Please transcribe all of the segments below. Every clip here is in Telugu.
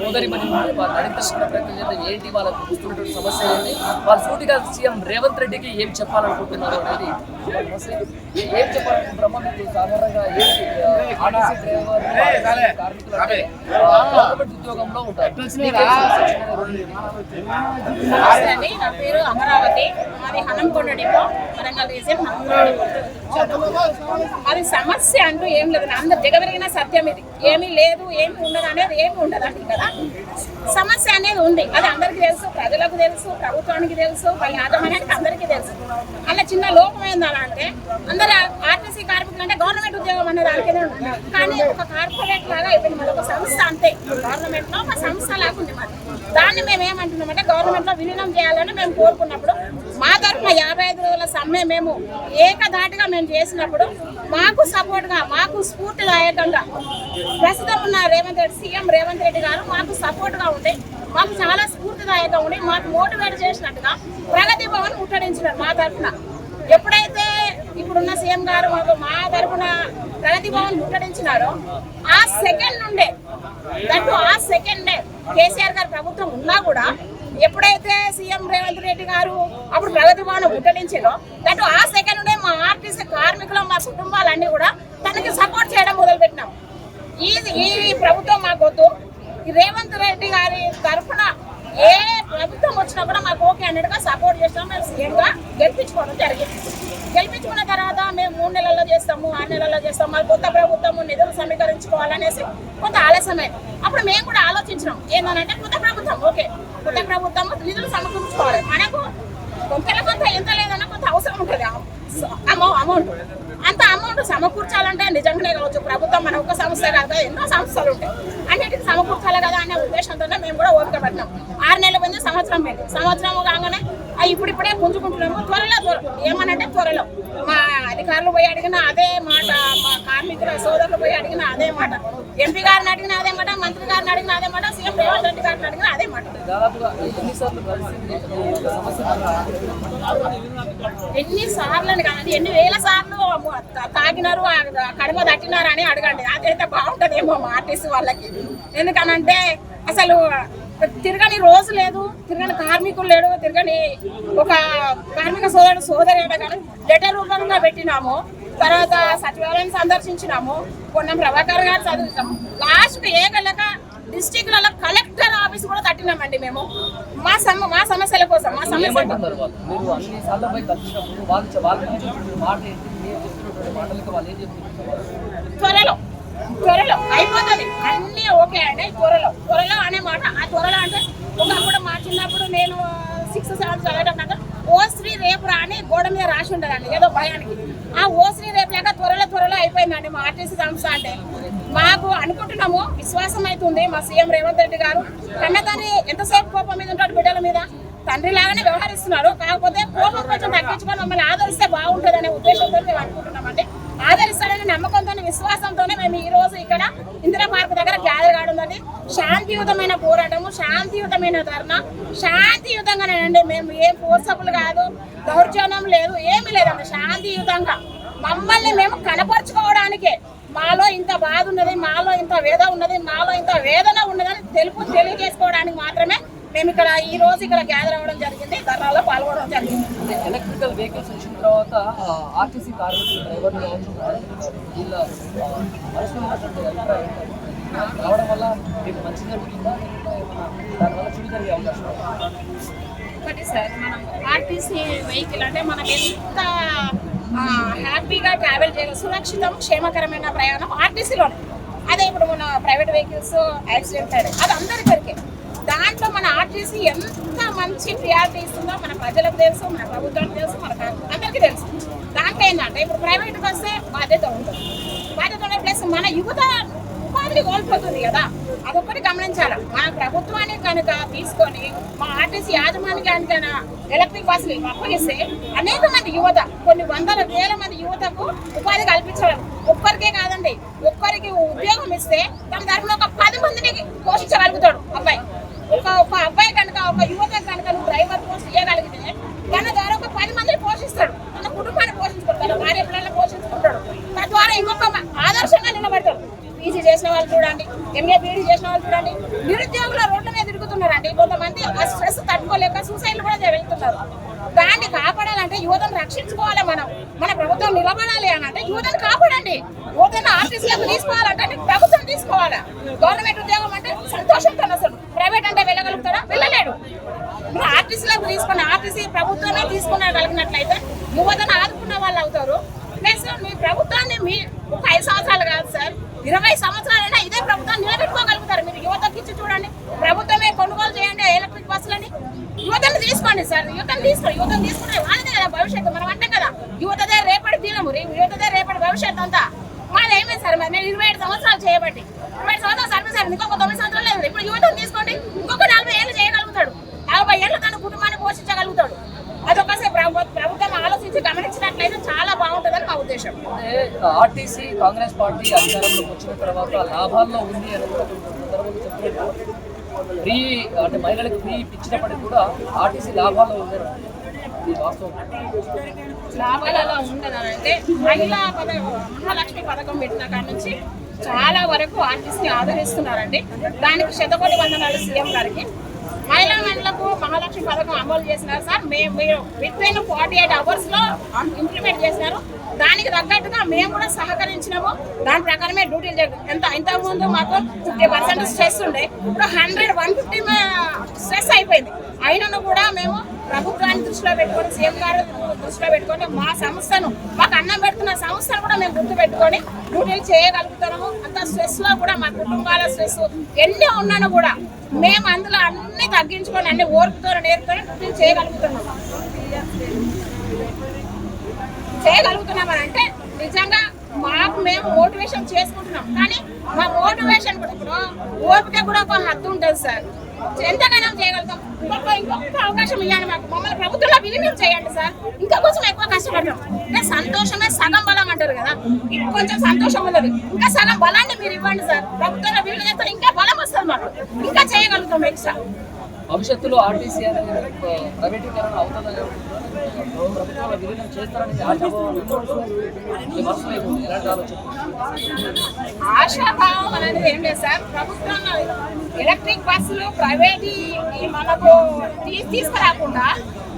సోదరి మరి ప్రయత్నం చేద్దాం. ఏంటి వాళ్ళకు చూస్తున్నటువంటి సమస్య ఏంటి, వాళ్ళ సూటిగా సీఎం రేవంత్ రెడ్డికి ఏం చెప్పాలనుకుంటున్నారు అనేది ఏం చెప్పాలనుకుంటున్నామో మీకు సాధారణంగా ఏంటి ఆర్టీసీ డ్రైవర్ కార్మికులు అంటే గవర్నమెంట్ ఉద్యోగంలో ఉంటారు. నా పేరు అమరావతి, మాది Hanamkonda depot, Warangal region Hanamkonda depot. అది సమస్య అంటూ ఏం లేదు, అందరు జగమెరిగిన సత్యం ఇది. ఏమీ లేదు, ఏమి ఉండదు అనేది ఏమి ఉండదు అంటే కదా. సమస్య అనేది ఉంది, అది అందరికీ తెలుసు, ప్రజలకు తెలుసు, ప్రభుత్వానికి తెలుసు, వాళ్ళ యాజమాన్యానికి అందరికీ తెలుసు. అలా చిన్న లోపం ఏందంటే అందరు ఆర్టీసీ కార్మికులు అంటే గవర్నమెంట్ ఉద్యోగం అనే దానికే ఉంటుంది, కానీ ఒక కార్పొరేట్ లాగా అయిపోయింది. మన ఒక సంస్థ అంతే, గవర్నమెంట్ లో ఒక సంస్థ లాగా ఉంది. మరి దాన్ని మేము ఏమంటున్నామంటే గవర్నమెంట్ లో విలీనం చేయాలని మేము కోరుకున్నప్పుడు మా తరఫున 55 రోజుల సమ్మె మేము ఏకధాటిగా మేము చేసినప్పుడు మాకు సపోర్ట్ గా, మాకు స్ఫూర్తిదాయకంగా ప్రస్తుతం ఉన్న సీఎం రేవంత్ రెడ్డి గారు మాకు సపోర్ట్ గా ఉండి, మాకు చాలా స్ఫూర్తిదాయకంగా ఉండి, మాకు మోటివేట్ చేసినట్టుగా ప్రగతి భవన్ ముట్టడించినారు మా తరఫున. ఎప్పుడైతే ఇప్పుడున్న సీఎం గారు మా తరఫున ప్రగతి భవన్ ముట్టడించినారో ఆ సెకండ్ నుండే కేసీఆర్ గారు ప్రభుత్వం ఉన్నా కూడా ఎప్పుడైతే సీఎం రేవంత్ రెడ్డి గారు అప్పుడు ప్రగతి భవన్ ముట్టడించారో దట్ ఆ సెకండ్ నుండే మా ఆర్టీసీ కార్మికులు, మా కుటుంబాలన్నీ కూడా తనకి సపోర్ట్ చేయడం మొదలుపెట్టినాం. ఈ ప్రభుత్వం మాకొద్దు, ఈ రేవంత్ రెడ్డి గారి తరఫున ఏ ప్రభుత్వం వచ్చినా కూడా మాకు ఓకే అన్నట్టుగా సపోర్ట్ చేస్తాం. మేము సీఎంగా గెలిపించుకోవడం జరిగింది. గెలిపించుకున్న తర్వాత మేము 3 నెలల్లో చేస్తాము, 6 నెలల్లో చేస్తాము, మరి కొత్త ప్రభుత్వము నిధులు సమీకరించుకోవాలనేసి కొంత ఆలస్యమైంది. అప్పుడు మేము కూడా ఆలోచించినాం ఏంటంటే కొత్త ప్రభుత్వం ఓకే, కొత్త ప్రభుత్వం నిధులు సమకూర్చుకోవాలి. మనకు కొంత ఎంత లేదన్నా కొంత అవసరం ఉంటుంది అమౌంట్. అంత అమౌంట్ సమకూర్చాలంటే నిజంగానే కావచ్చు, ప్రభుత్వం మన ఒక్క సంస్థ కాదు కదా, ఎన్నో సంస్థలు ఉంటాయి, అన్నిటికీ సమకూర్చాలి కదా అనే ఉద్దేశంతోనే మేము కూడా ఓపిక పట్టినాం. 6 నెలల ముందు సంవత్సరం కాగానే ఇప్పుడిప్పుడే పుంజుకుంటున్నాము. త్వరలో ఏమనంటే త్వరలో మా అధికారులు పోయి అడిగిన అదే మాట, మా కార్మికుల సోదరులు పోయి అడిగిన అదే మాట, ఎంపీ గారిని అడిగిన అదే మాట, మంత్రి గారిని అడిగిన అదే మాట, సీఎం రేవంత్ రెడ్డి గారిని అడిగిన అదే మాట. ఎన్నిసార్లు అని కాదు, ఎన్ని వేల సార్లు తాగినారు, కడమ తట్టినారు అని అడగండి. అదైతే బాగుంటుందేమో మా ఆర్టీసీ వాళ్ళకి. ఎందుకనంటే అసలు తిరగని రోజు లేదు, తిరగని కార్మికులు లేడు, తిరగని ఒక కార్మిక సోదరి కానీ లెటర్ రూపంగా పెట్టినాము. తర్వాత సచివాలయం సందర్శించినాము, పొన్నం ప్రభాకర్ గారు చదువుతాము. లాస్ట్ ఏగలక డిస్ట్రిక్ట్లలో కలెక్టర్ ఆఫీస్ కూడా తట్టినామండి మేము మా సమస్యల కోసం. మా సమస్య త్వరలో అయిపోతుంది, అన్నీ ఓకే అండి. త్వరలో అనే మాట, ఆ త్వరలో అంటే ఒకప్పుడు మా చిన్నప్పుడు నేను 6th 7th చదివేటప్పుడు ఓశ్రీ రేపు అని గోడ మీద రాసి ఉండదండి ఏదో భయానికి. ఆ ఓశ్రీ రేపు లేక త్వరలో అయిపోయిందండి మా ఆర్టీసీ సంస్థ. అంటే మాకు అనుకుంటున్నాము, విశ్వాసం అవుతుంది మా సీఎం రేవంత్ రెడ్డి గారు కన్న తండ్రి ఎంతసేపు కోపం మీద ఉంటాడు బిడ్డల మీద, తండ్రి లాగానే వ్యవహరిస్తున్నారు. కాకపోతే కోపం కొంచెం తగ్గించుకొని మమ్మల్ని ఆదరిస్తే బాగుంటుంది అనే ఉద్దేశంతో మేము అనుకుంటున్నామంటే ఆదరిస్తాడనే నమ్మకంతో, విశ్వాసంతోనే మేము ఈ రోజు ఇక్కడ ఇందిరా పార్క్ దగ్గర గ్యాదర్ కావడం. శాంతియుతమైన పోరాటము, శాంతియుతమైన ధర్నా, శాంతియుతంగానేనండి. మేము ఏం ఫోర్సబుల్ కాదు, దౌర్జన్యం లేదు, ఏమీ లేదండి. శాంతియుతంగా మమ్మల్ని మేము కనపరుచుకోవడానికే, మాలో ఇంత బాధ ఉన్నది, మాలో ఇంత వేదన ఉన్నదని తెలియజేసుకోవడానికి మాత్రమే మేము ఇక్కడ ఈ రోజు ఇక్కడ గ్యాదర్ అవ్వడం జరిగింది, ధర్నాలో పాల్గొనడం జరిగింది. ఎలక్ట్రికల్ వెహికల్స్ వచ్చిన తర్వాత ఆర్టీసీ కార్మికులు డ్రైవర్లు కావచ్చు వీళ్ళ రావడం వల్ల మీకు మంచి జరుగుతుందా, దానివల్ల చెడు జరిగే అవకాశం? ఒకటి సార్, మనం ఆర్టీసీ వెహికల్ అంటే మనం ఎంత హ్యాపీగా ట్రావెల్ చేయాలి, సురక్షితం క్షేమకరమైన ప్రయాణం ఆర్టీసీలోనే. అదే ఇప్పుడు మన ప్రైవేట్ వెహికల్స్ యాక్సిడెంట్ అయ్యాయి, అది అందరికీ. దాంట్లో మన ఆర్టీసీ ఎంత మంచి ప్రియారిటీ ఇస్తుందో మన ప్రజలకు తెలుసు, మన ప్రభుత్వానికి తెలుసు, మన అందరికీ తెలుసు. దాంట్లో ఏంటంటే ఇప్పుడు ప్రైవేట్కి వస్తే బాధ్యత ఉంటుంది, ప్లస్ మన యువత ఉపాధి కోల్పోతుంది కదా, అదొక్కటి గమనించాలి. మన ప్రభుత్వాన్ని కనుక తీసుకొని మా ఆర్టీసీ యాజమాన్యానికైనా ఎలక్ట్రిక్ బస్సులు అప్పగిస్తే అనేక మంది యువత, కొన్ని వందల వేల మంది యువతకు ఉపాధి కల్పించడం. ఒక్కరికే కాదండి, ఒక్కరికి ఉద్యోగం ఇస్తే తన తరఫున ఒక 10 మందిని పోషించగలుగుతాడు అబ్బాయి. ఒక అబ్బాయి కనుక, ఒక యువత కనుక నువ్వు డ్రైవర్ పోస్ట్ చేయగలిగితే తన ద్వారా ఒక 10 మందిని పోషిస్తాడు, తన కుటుంబాన్ని పోషించుకుంటాడు, తన భార్య పిల్లల్ని పోషించుకుంటాడు. తద్వారా ఇంకొక ఆదర్శంగా నిలబడతాడు. పీజీ చేసిన వాళ్ళు చూడండి, ఎంఏ బీఈడీ చేసిన వాళ్ళు చూడండి, నిరుద్యోగుల రోడ్ల మీద తిరుగుతున్నారండి. కొంతమంది ఆ స్ట్రెస్ తట్టుకోలేక సూసైడ్లు కూడా వెళ్తున్నారు. దాన్ని కాపాడాలంటే యువతను రక్షించుకోవాలి. మన ప్రభుత్వం నిలబడాలి అని అంటే యువతను కాపాడండి. యువతను ఆర్టీసీలకు తీసుకోవాలంటే ప్రభుత్వం తీసుకోవాలా. గవర్నమెంట్ ఉద్యోగం అంటే సంతోషంతో అసలు ప్రైవేట్ అంటే వెళ్ళగలుగుతారా? వెళ్ళలేడు. మీరు ఆర్టీసీలకు తీసుకున్న ఆర్టీసీ ప్రభుత్వమే తీసుకునగలిగినట్లయితే యువతను ఆదుకున్న వాళ్ళు అవుతారు. ప్లస్ మీ ప్రభుత్వాన్ని మీ ఒక 5 సంవత్సరాలు కాదు సార్, 20 సంవత్సరాలైనా ఇదే ప్రభుత్వాన్ని నిలబెట్టుకోగలుగుతారు. మీరు యువతకి ఇచ్చి చూడండి, ప్రభుత్వమే కొనుగోలు చేయండి ఎలక్ట్రిక్ బస్సులని. యువతను తీసుకోండి సార్, యువతను తీసుకుంటే వాళ్ళదే కదా భవిష్యత్తు. మనం అంటే కదా యువతదే రేపటి దినము, యువతదే రేపటి భవిష్యత్తు అంతా. మాది ఏమైంది సార్, మరి నేను 27 సంవత్సరాలు చేయబట్టి 27 సంవత్సరాలు సర్వీస్ అయింది, ఇంకొక 9 సంవత్సరాలు లేదు. ఇప్పుడు యువతను తీసుకోండి, ఇంకొక 40 ఏళ్ళు చేయగలుగుతాడు. 40 ఏళ్ళు తన కుటుంబాన్ని పోషించగలుగుతాడు. అదొకసారి ప్రభుత్వం ఆలోచించి గమనించినట్లయితే చాలా బాగుంటుందని మా ఉద్దేశం. ఆర్టీసీ కాంగ్రెస్ పార్టీ అధికారంలోకి వచ్చిన తర్వాత లాభాల్లో ఉంది అని సందర్భంగా చెప్పినట్టు ఫ్రీ అంటే మహిళలకు ఫ్రీ ఇచ్చినప్పటికీ కూడా ఆర్టీసీ లాభాల్లో ఉంది. లాభాలలో ఉండదంటే మహాలక్ష్మి పథకం పెట్టిన కాడి నుంచి చాలా వరకు ఆర్టీసీని ఆదరిస్తున్నారండి. దానికి శతకోటి వందనాలు సీఎం గారికి. మహిళలకు మహాలక్ష్మి పథకం అమలు చేసినారు సార్. మీరు విత్-ఇన్ 48 అవర్స్ లో ఇంప్లిమెంట్ చేసినారు. దానికి తగ్గట్టుగా మేము కూడా సహకరించినాము. దాని ప్రకారమే డ్యూటీలు ఇంతకుముందు మాకు 50% స్ట్రెస్ ఉండే, ఇప్పుడు 150 స్ట్రెస్ అయిపోయింది. అయినను కూడా మేము ప్రభుత్వాన్ని దృష్టిలో పెట్టుకొని, సీఎం గారు దృష్టిలో పెట్టుకొని మా సంస్థను, మాకు అన్నం పెడుతున్న సంస్థను కూడా మేము గుర్తు పెట్టుకొని డ్యూటీలు చేయగలుగుతున్నాము. అంత స్ట్రెస్ లో కూడా మా కుటుంబాల స్ట్రెస్ ఎన్ని ఉన్నాను కూడా మేము అందులో అన్ని తగ్గించుకొని అన్ని ఓర్పుతో నేర్చుకొని డ్యూటీలు చేయగలుగుతున్నామని అంటే నిజంగా మాకు మేము మోటివేషన్ చేసుకుంటున్నాం. కానీ మా మోటివేషన్ కూడా ఇప్పుడు ఓపిక కూడా ఒక హద్దు ఉంటుంది సార్. ఎంతగానో చేయగలుగుతాం. ఇంకొక అవకాశం ఇవ్వండి మాకు, మమ్మల్ని ప్రభుత్వంలో విలీనం చేయండి సార్. ఇంకా కొంచెం ఎక్కువ కష్టపడతాం. సంతోషమే సగం బలం అంటారు కదా, కొంచెం సంతోషం ఉన్నది, ఇంకా సగం బలాన్ని మీరు ఇవ్వండి సార్. ప్రభుత్వంలో విలీనం చేస్తే ఇంకా బలం వస్తుంది మాకు, ఇంకా చేయగలుగుతాం ఎక్స్ట్రా. భవిష్యత్తులో ఆర్టీసీ అనేది ప్రైవేటీకరణ అవుతుందని ప్రభుత్వంలో విలీనం చేస్తారని ఆశాభావం అనేది ఏం లేదు సార్. ప్రభుత్వంలో ఎలక్ట్రిక్ బస్సులు ప్రైవేట్ మనకు తీసుకురాకుండా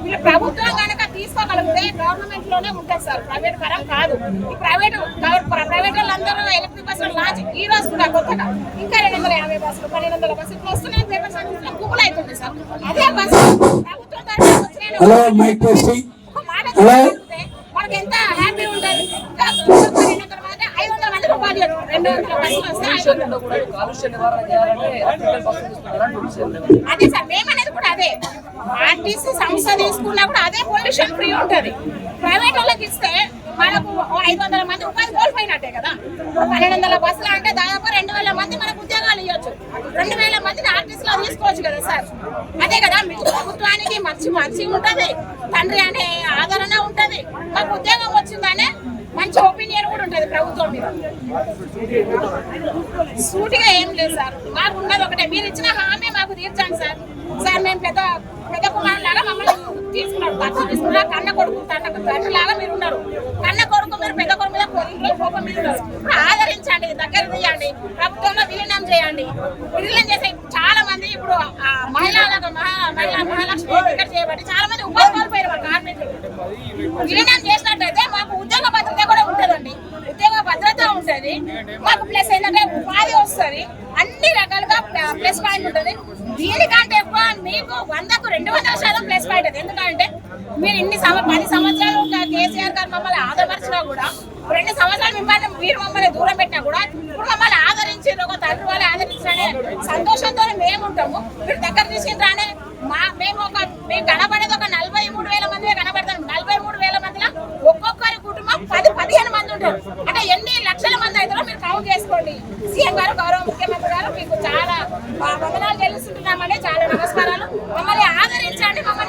వీళ్ళు ప్రభుత్వం కనుక తీసుకోగలిగితే గవర్నమెంట్ లోనే ఉంటుంది సార్, ప్రైవేట్ పరం కాదు. ఈ ప్రైవేట్ వాళ్ళందరూ ఎలక్ట్రిక్ బస్సులు లాంచ్ ఈ రోజు కూడా కొత్తగా ఇంకా 250 బస్సులు 1200 బస్సులు ఇట్లా వస్తున్నాయి. పేపర్స్ గుబులు అవుతుంది సార్. అదే బస్సు ప్రభుత్వం మనకి ఎంత హ్యాపీ ఉంటుంది. ఇంకా 500 మంది రూపాయలు 200 బస్సులు వస్తే అదే సార్. మేమనేది కూడా అదే, ఆర్టీసీ సంస్థ తీసుకున్నా కూడా అదే పొల్యూషన్ ఫ్రీ ఉంటుంది. ప్రైవేట్ వాళ్ళకి ఇస్తే మనకు 500 మంది ఉపాధి కోల్పోయినట్టే కదా. 1200 బస్సులు అంటే దాదాపు 2000 మంది మనకు ఉద్యోగాలు ఇవ్వచ్చు. 2000 మందిని ఆర్టీసీలో తీసుకోవచ్చు కదా సార్. అదే కదా మీకు ప్రభుత్వానికి మంచి ఉంటుంది, తండ్రి అనే ఆదరణ ఉంటుంది, మాకు ఉద్యోగం వచ్చిందనే మంచి ఒపీనియన్ కూడా ఉంటుంది ప్రభుత్వం మీద. సూటిగా ఏం లేదు సార్, మాకు ఉన్నది ఒకటే, మీరు ఇచ్చిన హామీ మాకు తీర్చండి సార్. సార్ మేము పెద్ద కుమారు లాగా మమ్మల్ని తీసుకున్నారు, ఖర్చు తీసుకున్నారు. కన్న కొడుకు తండ్రి లాగా మీరు ఉన్నారు. కన్న కొడుకు మీరు పెద్ద కొడుకు మీద కోపం మీద ఉన్నారు. ఇప్పుడు ఆదరించండి, దగ్గర తీయండి, ప్రభుత్వంలో విలీనం చేయండి. విలీనం చేసే చాలా మంది ఇప్పుడు మహాలక్ష్మి టికెట్ చేయబట్టి చాలా మంది ఉపాధి కోల్పోయారు మా కార్మికులు. విలీనం చేసినట్టయితే మాకు ఉద్యోగ భద్రత కూడా ఉంటుందండి. ఉద్యోగ భద్రత ఉంటుంది మాకు, ప్లస్ ఏంటంటే ఉపాధి వస్తుంది, అన్ని రకాలుగా ప్లస్ పాయింట్ ఉంటుంది. దీనికంటే ఎక్కువ మీకు 100కు 200% ప్లస్ పాయింట్. ఎందుకంటే మీరు 10 సంవత్సరాలు కేసీఆర్ గారు మమ్మల్ని ఆదరించినా కూడా, 2 సంవత్సరాలు మీరు మమ్మల్ని దూరం పెట్టినా కూడా, ఇప్పుడు మమ్మల్ని ఆదరించి ఒక తండ్రి వాళ్ళు ఆదరించానే సంతోషంతో మేము ఉంటాము. మీరు దగ్గర తీసుకుంటానే మేము కనబడేది ఒక 43,000 మంది కనబడతాం. 43,000 మందిలో ఒక్కొక్కరి కుటుంబం 10-15 మంది ఉంటారు. అంటే ఎన్ని లక్షల మంది అవుతారో మీరు కౌంట్ చేసుకోండి. సీఎం గారు, గౌరవ ముఖ్యమంత్రి గారు మీకు చాలా వందనాలు చెల్లిస్తున్నామని, చాలా నమస్కారాలు. మమ్మల్ని ఆదరించండి, మమ్మల్ని